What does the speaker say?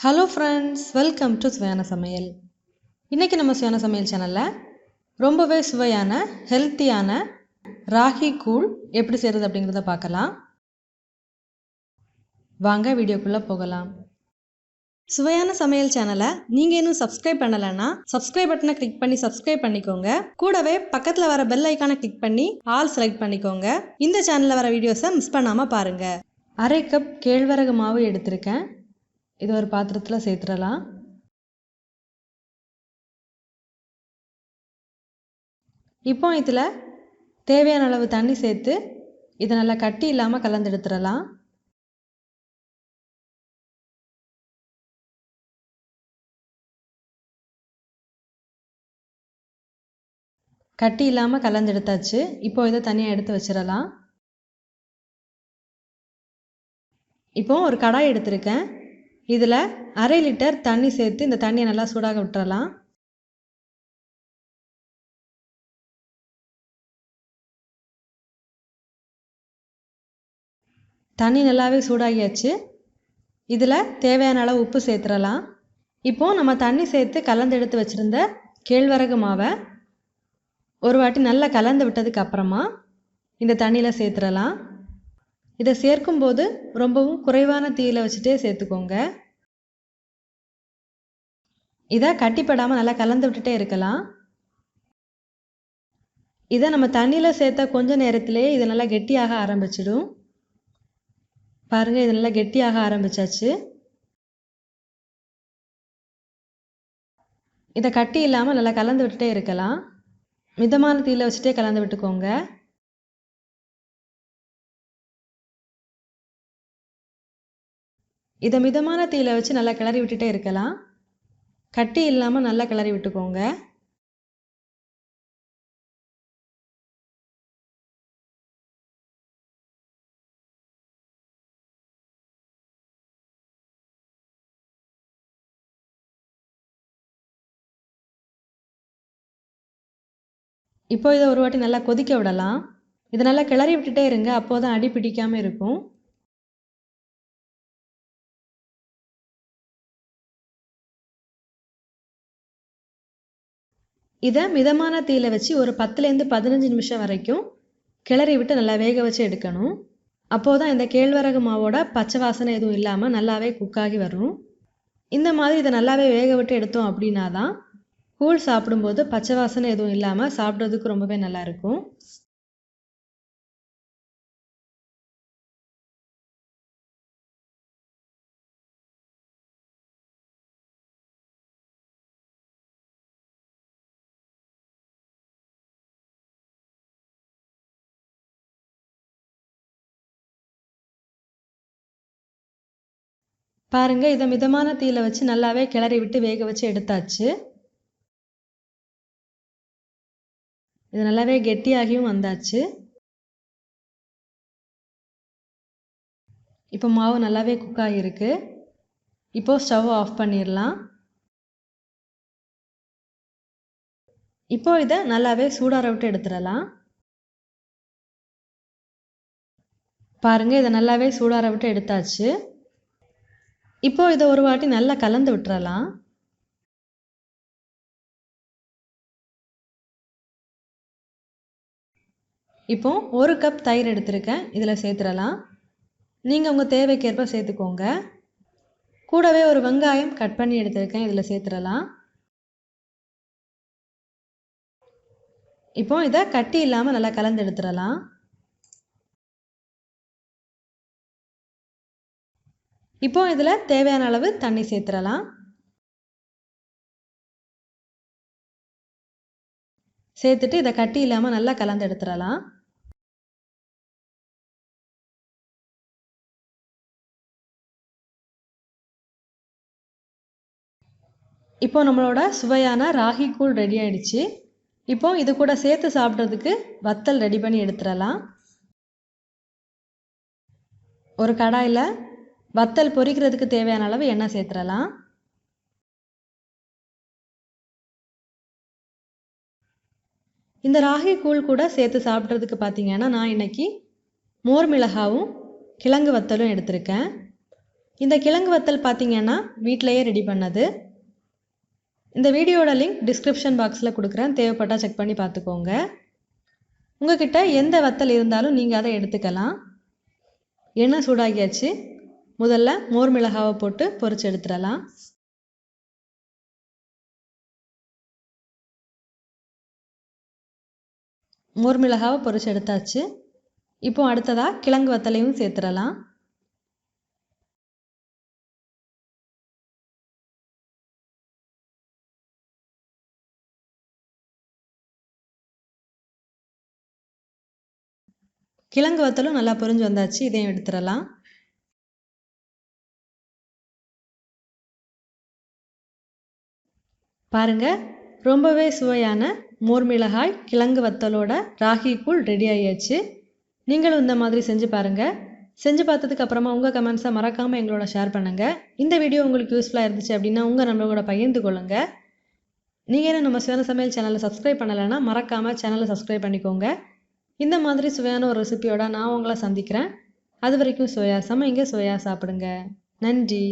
Hello friends, welcome to சுவையான சமையல். இன்றைக்கி நம்ம சுவையான சமையல் சேனலில் ரொம்பவே சுவையான ஹெல்த்தியான ராகி கூழ் எப்படி செய்கிறது அப்படிங்கிறத பார்க்கலாம். வாங்க வீடியோக்குள்ளே போகலாம். சுவையான சமையல் சேனலை நீங்கள் இன்னும் சப்ஸ்கிரைப் பண்ணலைன்னா சப்ஸ்கிரைப் பட்டனை கிளிக் பண்ணி சப்ஸ்கிரைப் பண்ணிக்கோங்க. கூடவே பக்கத்தில் வர பெல் ஐக்கானை கிளிக் பண்ணி ஆல் செலக்ட் பண்ணிக்கோங்க. இந்த சேனலில் வர வீடியோஸை மிஸ் பண்ணாமல் பாருங்கள். 1/2 கப் கேழ்வரகு மாவு எடுத்திருக்கேன். இது ஒரு பாத்திரத்தில் சேர்த்துடலாம். இப்போ இதில் தேவையான அளவு தண்ணி சேர்த்து இதை நல்லா கட்டி இல்லாமல் கலந்து எடுத்துடலாம். கட்டி இல்லாமல் கலந்து எடுத்தாச்சு. இப்போ இதை தனியாக எடுத்து வச்சிடலாம். இப்போ ஒரு கடாய் எடுத்திருக்கேன். இதில் 1/2 லிட்டர் தண்ணி சேர்த்து இந்த தண்ணியை நல்லா சூடாக விட்டுறலாம். தண்ணி நல்லாவே சூடாகியாச்சு. இதில் தேவையான அளவு உப்பு சேர்த்துடலாம். இப்போது நம்ம தண்ணி சேர்த்து கலந்து எடுத்து வச்சுருந்த கேழ்வரகு மாவை ஒரு வாட்டி நல்லா கலந்து விட்டதுக்கு அப்புறமா இந்த தண்ணியில் சேர்த்துடலாம். இதை சேர்க்கும்போது ரொம்பவும் குறைவான தீயில வச்சுட்டே சேர்த்துக்கோங்க. இதை கட்டிப்படாமல் நல்லா கலந்து விட்டுட்டே இருக்கலாம். இதை நம்ம தண்ணியில் சேர்த்த கொஞ்ச நேரத்திலேயே இது நல்லா கெட்டியாக ஆரம்பிச்சிடும். பாருங்கள், இது நல்லா கெட்டியாக ஆரம்பிச்சாச்சு. இதை கட்டி இல்லாமல் நல்லா கலந்து விட்டுட்டே இருக்கலாம். மிதமான தீயில வச்சுட்டே கலந்து விட்டுக்கோங்க. இதை மிதமான தீயில வச்சு நல்லா கிளறி விட்டுட்டே இருக்கலாம். கட்டி இல்லாமல் நல்லா கிளறி விட்டுக்கோங்க. இப்போ இதை ஒரு வாட்டி நல்லா கொதிக்க விடலாம். இதை நல்லா கிளறி விட்டுட்டே இருங்க, அப்போதான் அடி பிடிக்காமல் இருக்கும். இதை மிதமான தீயில வச்சு ஒரு 10லேருந்து 15 நிமிஷம் வரைக்கும் கிளறி விட்டு நல்லா வேக வச்சு எடுக்கணும். அப்போதான் இந்த கேழ்வரகு மாவோட பச்சை வாசனை எதுவும் இல்லாமல் நல்லாவே குக்காகி வரும். இந்த மாதிரி இதை நல்லாவே வேக விட்டு எடுத்தோம் அப்படின்னா தான் கூழ் சாப்பிடும்போது பச்சை வாசனை எதுவும் இல்லாமல் சாப்பிட்றதுக்கு ரொம்பவே நல்லா இருக்கும். பாருங்கள், இதை மிதமான தீயில வச்சு நல்லாவே கிளறி விட்டு வேக வச்சு எடுத்தாச்சு. இது நல்லாவே கெட்டியாகியும் வந்தாச்சு. இப்போ மாவு நல்லாவே குக் ஆகியிருக்கு. இப்போது ஸ்டவ் ஆஃப் பண்ணிடலாம். இப்போ இதை நல்லாவே சூடார விட்டு எடுத்துடலாம். பாருங்கள், இதை நல்லாவே சூடார விட்டு எடுத்தாச்சு. இப்போ இதை ஒரு வாட்டி நல்லா கலந்து விட்டுறலாம். இப்போ 1 கப் தயிர் எடுத்திருக்கேன், இதில் சேர்த்துடலாம். நீங்கள் உங்கள் தேவைக்கேற்ப சேர்த்துக்கோங்க. கூடவே ஒரு வெங்காயம் கட் பண்ணி எடுத்திருக்கேன், இதில் சேர்த்துடலாம். இப்போ இதை கட்டி இல்லாமல் நல்லா கலந்து எடுத்துடலாம். இப்போ இதில் தேவையான அளவு தண்ணி சேர்த்துடலாம். சேர்த்துட்டு இதை கட்டி இல்லாமல் நல்லா கலந்து எடுத்துடலாம். இப்போ நம்மளோட சுவையான ராகி கூழ் ரெடி ஆயிடுச்சு. இப்போ இது கூட சேர்த்து சாப்பிட்றதுக்கு வத்தல் ரெடி பண்ணி எடுத்துடலாம். ஒரு கடாயில் வத்தல் பொரிக்கிறதுக்கு தேவையான அளவு எண்ணெய் சேர்த்துடலாம். இந்த ராகி கூழ் கூட சேர்த்து சாப்பிட்றதுக்கு பார்த்தீங்கன்னா நான் இன்னைக்கு மோர் மிளகாவும் கிழங்கு வத்தலும் எடுத்திருக்கேன். இந்த கிழங்கு வத்தல் பார்த்தீங்கன்னா வீட்டிலையே ரெடி பண்ணது. இந்த வீடியோட லிங்க் டிஸ்கிரிப்ஷன் பாக்ஸில் கொடுக்குறேன், தேவைப்பட்டால் செக் பண்ணி பார்த்துக்கோங்க. உங்ககிட்ட எந்த வத்தல் இருந்தாலும் நீங்கள் அதை எடுத்துக்கலாம். எண்ணெய் சூடாகியாச்சு. முதல்ல மோர் மிளகாவை போட்டு பொரிச்சு எடுத்துடலாம். மோர் மிளகாவை பொரிச்சு எடுத்தாச்சு. இப்போ அடுத்ததாக கிழங்கு வத்தலையும் சேர்த்துடலாம். கிழங்கு வத்தலும் நல்லா பொரிஞ்சு வந்தாச்சு. இதையும் எடுத்துடலாம். பாருங்கள், ரொம்பவே சுவையான மோர் மிளகாய் கிழங்கு வத்தலோட ராகி கூழ் ரெடி ஆகியாச்சு. நீங்களும் இந்த மாதிரி செஞ்சு பாருங்கள். செஞ்சு பார்த்ததுக்கு அப்புறமா உங்கள் கமெண்ட்ஸை மறக்காமல் எங்களோட ஷேர் பண்ணுங்கள். இந்த வீடியோ உங்களுக்கு யூஸ்ஃபுல்லாக இருந்துச்சு அப்படின்னா உங்கள் நண்பர்களோட பகிர்ந்து கொள்ளுங்கள். நீங்கள் என்ன நம்ம சுவையான சமையல் சேனலை சப்ஸ்கிரைப் பண்ணலைன்னா மறக்காமல் சேனலை சப்ஸ்கிரைப் பண்ணிக்கோங்க. இந்த மாதிரி சுவையான ஒரு ரெசிபியோட நான் உங்களை சந்திக்கிறேன். அது வரைக்கும் சுவையாக சமைங்க, சுவையாக சாப்பிடுங்க. நன்றி.